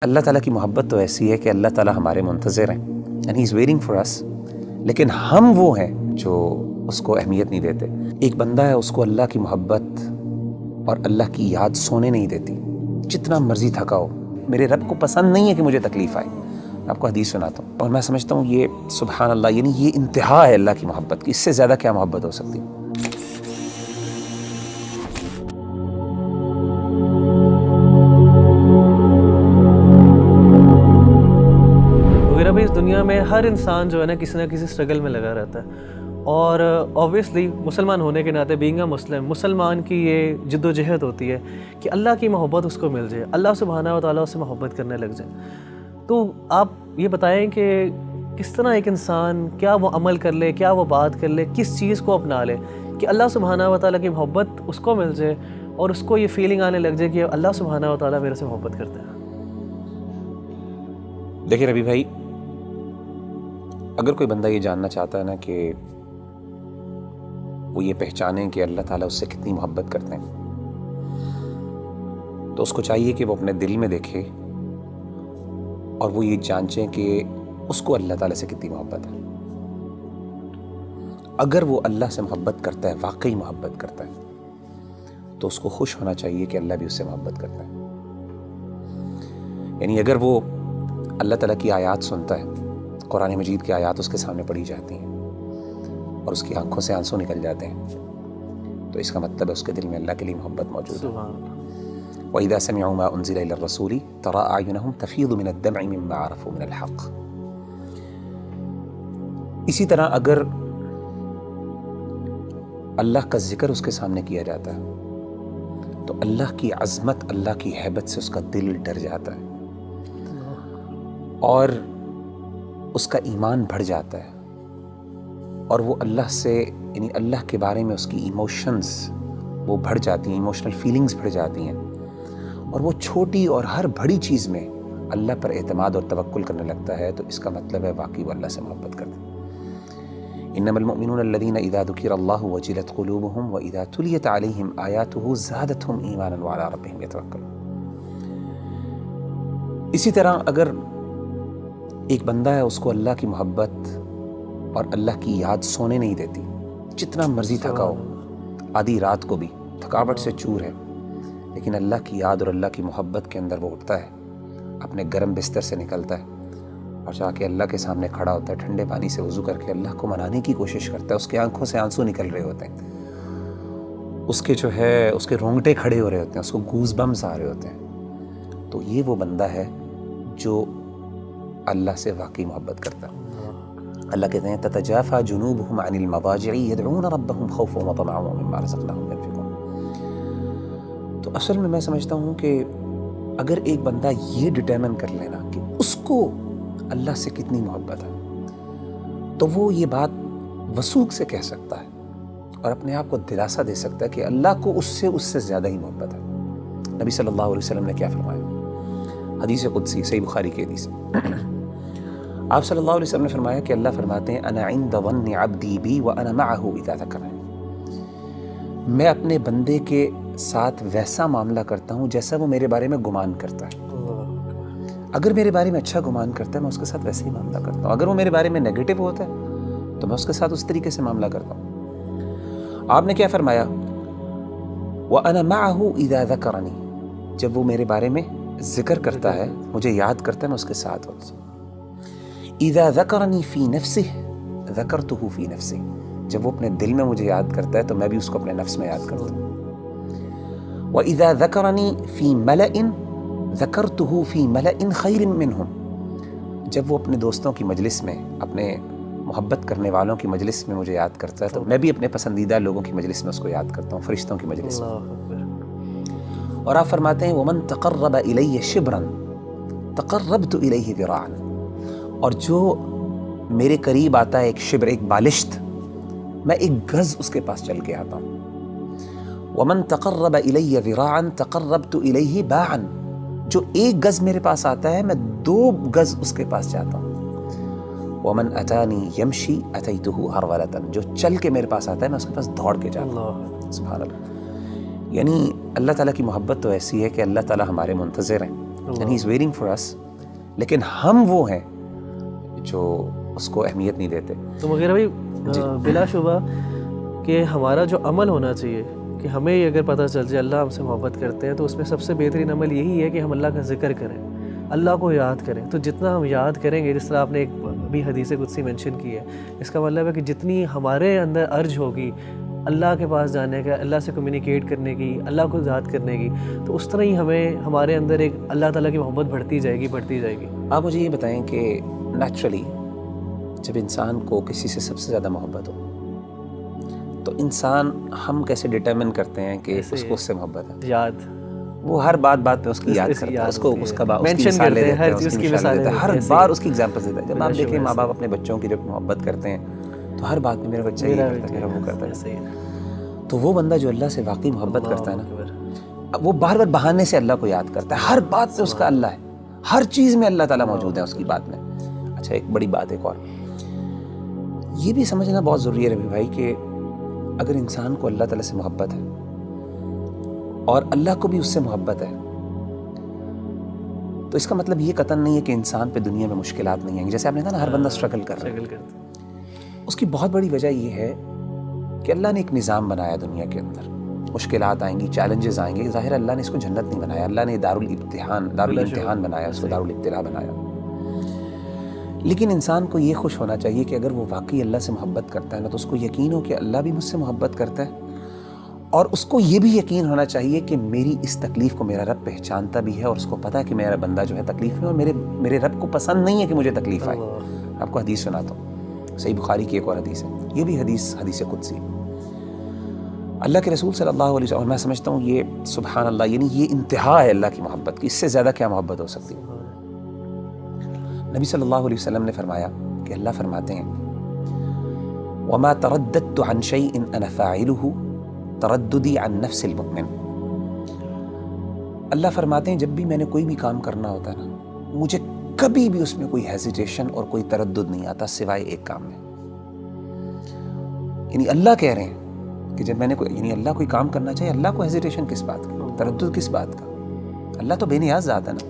اللہ تعالیٰ کی محبت تو ایسی ہے کہ اللہ تعالیٰ ہمارے منتظر ہیں and he is waiting for us, لیکن ہم وہ ہیں جو اس کو اہمیت نہیں دیتے۔ ایک بندہ ہے، اس کو اللہ کی محبت اور اللہ کی یاد سونے نہیں دیتی، جتنا مرضی تھکا ہو۔ میرے رب کو پسند نہیں ہے کہ مجھے تکلیف آئے۔ میں آپ کو حدیث سناتا ہوں اور میں سمجھتا ہوں یہ سبحان اللہ، یعنی یہ انتہا ہے اللہ کی محبت کی، اس سے زیادہ کیا محبت ہو سکتی ہے۔ اس دنیا میں ہر انسان جو ہے نا کسی نہ کسی اسٹرگل میں لگا رہتا ہے، اور اوبویسلی مسلمان ہونے کے ناطے بینگ اے مسلمان کی یہ جد و جہد ہوتی ہے کہ اللہ کی محبت اس کو مل جائے، اللہ سبحانہ و تعالیٰ اس سے محبت کرنے لگ جائے۔ تو آپ یہ بتائیں کہ کس طرح ایک انسان کیا وہ عمل کر لے، کیا وہ بات کر لے، کس چیز کو اپنا لے کہ اللہ سبحانہ و تعالیٰ کی محبت اس کو مل جائے اور اس کو یہ فیلنگ آنے لگ جائے کہ اللہ سبحانہ و تعالیٰ میرے سے محبت کرتے ہیں۔ دیکھیں ربی بھائی، اگر کوئی بندہ یہ جاننا چاہتا ہے نا کہ وہ یہ پہچانے کہ اللہ تعالیٰ اس سے کتنی محبت کرتے ہیں، تو اس کو چاہیے کہ وہ اپنے دل میں دیکھے اور وہ یہ جانچیں کہ اس کو اللہ تعالیٰ سے کتنی محبت ہے۔ اگر وہ اللہ سے محبت کرتا ہے، واقعی محبت کرتا ہے، تو اس کو خوش ہونا چاہیے کہ اللہ بھی اس سے محبت کرتا ہے۔ یعنی اگر وہ اللہ تعالیٰ کی آیات سنتا ہے، قرآن مجید کی آیات اس کے سامنے پڑھی جاتی ہیں اور اس کی آنکھوں سے آنسو نکل جاتے ہیں، تو اس کا مطلب ہے اس کے دل میں اللہ کے لیے محبت موجود ہے۔ وَإِذَا سَمِعُوا مَا أُنزِلَ إِلَى الرَّسُولِ تَرَىٰ أَعْيُنَهُمْ تَفِيضُ مِنَ الدَّمْعِ مِمَّا عَرَفُوا مِنَ الْحَقِّ۔ اسی طرح اگر اللہ کا ذکر اس کے سامنے کیا جاتا ہے تو اللہ کی عظمت، اللہ کی ہیبت سے اس کا دل ڈر جاتا ہے اور اس کا ایمان بڑھ جاتا ہے، اور وہ اللہ سے، یعنی اللہ کے بارے میں اس کی ایموشنز وہ بڑھ جاتی ہیں، ایموشنل فیلنگز بڑھ جاتی ہیں، اور وہ چھوٹی اور ہر بڑی چیز میں اللہ پر اعتماد اور توکل کرنے لگتا ہے، تو اس کا مطلب ہے واقعی وہ اللہ سے محبت کرتا ہے۔ انما المؤمنون الذين اذا ذكر الله وجلت قلوبهم واذا تليت عليهم آياته زادتهم ایمانا وعلى ربهم يتوکلون۔ اسی طرح اگر ایک بندہ ہے، اس کو اللہ کی محبت اور اللہ کی یاد سونے نہیں دیتی، جتنا مرضی تھکا ہو، آدھی رات کو بھی تھکاوٹ سے چور ہے، لیکن اللہ کی یاد اور اللہ کی محبت کے اندر وہ اٹھتا ہے، اپنے گرم بستر سے نکلتا ہے اور جا کے اللہ کے سامنے کھڑا ہوتا ہے، ٹھنڈے پانی سے وضو کر کے اللہ کو منانے کی کوشش کرتا ہے، اس کے آنکھوں سے آنسو نکل رہے ہوتے ہیں، اس کے جو ہے اس کے رونگٹے کھڑے ہو رہے ہوتے ہیں، اس کو گوز بمز آ رہے ہوتے ہیں، تو یہ وہ بندہ ہے جو اللہ سے واقعی محبت کرتا ہے۔ اللہ کہتے ہیں تتجافى جنوبهم عن المضاجع يدعون ربهم خوفا وطمعا ومما رزقناهم ينفقون۔ تو اصل میں سمجھتا ہوں کہ اگر ایک بندہ یہ ڈٹرمن کر لینا کہ اس کو اللہ سے کتنی محبت ہے، تو وہ یہ بات وثوق سے کہہ سکتا ہے اور اپنے آپ کو دلاسا دے سکتا ہے کہ اللہ کو اس سے زیادہ ہی محبت ہے۔ نبی صلی اللہ علیہ وسلم نے کیا فرمایا؟ حدیث قدسی، صحیح بخاری کی حدیث، آپ صلی اللہ علیہ وسلم نے فرمایا کہ اللہ فرماتے ہیں انا عند ظن عبدی بی وانا معه اذا ذکرنی، میں اپنے بندے کے ساتھ ویسا معاملہ کرتا ہوں جیسا وہ میرے بارے میں گمان کرتا ہے۔ اگر میرے بارے میں اچھا گمان کرتا ہے، میں اس کے ساتھ ویسے ہی معاملہ کرتا ہوں، اگر وہ میرے بارے میں نیگیٹو ہوتا ہے تو میں اس کے ساتھ اس طریقے سے معاملہ کرتا ہوں۔ آپ نے کیا فرمایا؟ وانا معه اذا ذکرنی، جب وہ میرے بارے میں ذکر کرتا ہے، مجھے یاد کرتا ہے، میں اس کے ساتھ ہوتا ہوں۔ اذا ذکرنی فی نفسہ ذکرتہ فی نفسی، جب وہ اپنے دل میں مجھے یاد کرتا ہے تو میں بھی اس کو اپنے نفس میں یاد کرتا ہوں۔ وَإِذَا ذَكَرَنِي فِي مَلَئٍ ذَكَرْتُهُ فِي مَلَئٍ خَيْرٍ مِّنْهُمْ، جب وہ اپنے دوستوں کی مجلس میں، اپنے محبت کرنے والوں کی مجلس میں مجھے یاد کرتا ہے، تو میں بھی اپنے پسندیدہ لوگوں کی مجلس میں اس کو یاد کرتا ہوں، فرشتوں کی مجلس میں۔ اور آپ فرماتے ہیں وَمَن تَقَرَّبَ إِلَيَّ شِبْرًا تَقَرَّبْتُ إِلَيْهِ ذِرَاعًا، اور جو میرے قریب آتا ہے ایک شبر، ایک بالشت، میں ایک گز اس کے پاس چل کے آتا ہوں۔ وَمَن تَقَرَّبَ إِلَيَّ ذِرَاعًا تَقَرَّبْتُ إِلَيْهِ بَاعًا، جو ایک گز میرے پاس آتا ہے میں 2 گز اس کے پاس جاتا ہوں۔ وَمَن أَتَانِي يَمْشِي أَتَيْتُهُ هَرْوَلَةً، جو چل کے میرے پاس آتا ہے میں اس کے پاس دوڑ کے جاتا ہوں۔ سبحان اللہ۔ یعنی اللہ تعالیٰ کی محبت تو ایسی ہے کہ اللہ تعالیٰ ہمارے منتظر ہیں، and he's waiting for us. لیکن ہم وہ ہیں جو اس کو اہمیت نہیں دیتے. تو مغیرہ بھائی بلا شبہ کہ ہمارا جو عمل ہونا چاہیے کہ ہمیں یہ اگر پتہ چل جائے اللہ ہم سے محبت کرتے ہیں تو اس میں سب سے بہترین عمل یہی ہے کہ ہم اللہ کا ذکر کریں, اللہ کو یاد کریں. تو جتنا ہم یاد کریں گے, جس طرح آپ نے ایک بھی حدیث قدسی مینشن کی ہے, اس کا مطلب ہے کہ جتنی ہمارے اندر ارج ہوگی اللہ کے پاس جانے کا, اللہ سے کمیونیکیٹ کرنے کی, اللہ کو یاد کرنے کی, تو اس طرح ہی ہمارے اندر ایک اللہ تعالیٰ کی محبت بڑھتی جائے گی. آپ مجھے یہ بتائیں کہ نیچرلی جب انسان کو کسی سے سب سے زیادہ محبت ہو تو انسان ہم کیسے ڈٹرمن کرتے ہیں کہ اس کو اس سے محبت ہے؟ یاد, وہ ہر بات پہ اس کی یاد کرتا ہے, اس کو اس کا مینشن کرتے ہیں, ہر چیز کی مثالیں دیتے ہیں, ہر بار اس کی ایگزامپلس دیتا ہے. جب آپ دیکھیں ماں باپ اپنے بچوں کی جب محبت کرتے ہیں تو ہر بات میں میرا بچہ یہ کرتا ہے, میرا وہ کرتا ہے. تو وہ بندہ جو اللہ سے واقعی محبت کرتا ہے نا, وہ بار بار بہانے سے اللہ کو یاد کرتا ہے. ہر بات پہ اس کا اللہ ہے, ہر چیز میں اللہ تعالیٰ موجود ہے اس کی بات میں. اچھا ایک بڑی بات ایک اور یہ بھی سمجھنا بہت ضروری ہے ربی بھائی کہ اگر انسان کو اللہ تعالیٰ سے محبت ہے اور اللہ کو بھی اس سے محبت ہے تو اس کا مطلب یہ قطعاً نہیں ہے کہ انسان پہ دنیا میں مشکلات نہیں ہیں. جیسے آپ نے کہا نا ہر بندہ اسٹرگل کر رہا ہے, اس کی بہت بڑی وجہ یہ ہے کہ اللہ نے ایک نظام بنایا دنیا کے اندر. مشکلات آئیں گی, چیلنجز آئیں گے, ظاہر اللہ نے اس کو جنت نہیں بنایا, اللہ نے دارالامتحان بنایا, اس کو دارالابتلاء بنایا. لیکن انسان کو یہ خوش ہونا چاہیے کہ اگر وہ واقعی اللہ سے محبت کرتا ہے نا تو اس کو یقین ہو کہ اللہ بھی مجھ سے محبت کرتا ہے, اور اس کو یہ بھی یقین ہونا چاہیے کہ میری اس تکلیف کو میرا رب پہچانتا بھی ہے, اور اس کو پتہ ہے کہ میرا بندہ جو ہے تکلیف میں, اور میرے رب کو پسند نہیں ہے کہ مجھے تکلیف آئے. آپ کو حدیث سناتا ہوں, صحیح بخاری کی ایک اور حدیث ہے, یہ بھی حدیث قدسی. اللہ کے رسول صلی اللہ علیہ وسلم, اور میں سمجھتا ہوں یہ سبحان اللہ, یعنی یہ انتہا ہے اللہ کی محبت کی, اس سے زیادہ کیا محبت ہو سکتی ہے. نبی صلی اللہ علیہ وسلم نے فرمایا کہ اللہ فرماتے ہیں وَمَا تَرَدَّدْتُ عَنْ شَيْءٍ أَنَا فَاعِلُهُ تَرَدُّدِي عَنْ نَفْسِ الْمُؤْمِنِ. اللہ فرماتے ہیں جب بھی میں نے کوئی بھی کام کرنا ہوتا ہے نا, مجھے کبھی بھی اس میں کوئی ہیزیٹیشن اور کوئی تردد نہیں آتا سوائے ایک کام میں. یعنی اللہ کہہ رہے ہیں کہ جب میں نے یعنی اللہ کوئی کام کرنا چاہیے, اللہ کو ہیزیٹیشن کس بات کا, تردد کس بات کا؟ اللہ تو بے نیاز ذات ہے نا.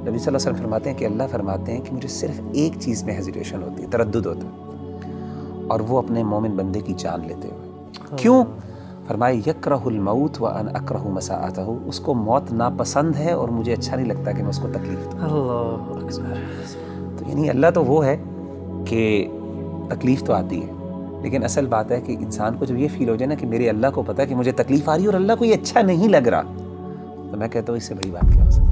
نبی صلی اللہ علیہ وسلم فرماتے ہیں کہ اللہ فرماتے ہیں کہ مجھے صرف ایک چیز میں ہیزیٹیشن ہوتی ہے, تردد ہوتا ہے, اور وہ اپنے مومن بندے کی جان لیتے ہوئے. کیوں؟ فرمائے یکرہ الموت وانا اکرہ مساءتہ, اس کو موت ناپسند ہے اور مجھے اچھا نہیں لگتا کہ میں اس کو تکلیف دوں. اللہ اکبر. تو یعنی اللہ تو وہ ہے کہ تکلیف تو آتی ہے, لیکن اصل بات ہے کہ انسان کو جب یہ فیل ہو جائے نا کہ میرے اللہ کو پتہ ہے کہ مجھے تکلیف آ رہی ہے اور اللہ کو یہ اچھا نہیں لگ رہا, تو میں کہتا ہوں اس سے بڑی بات کیا ہو سکتی ہے.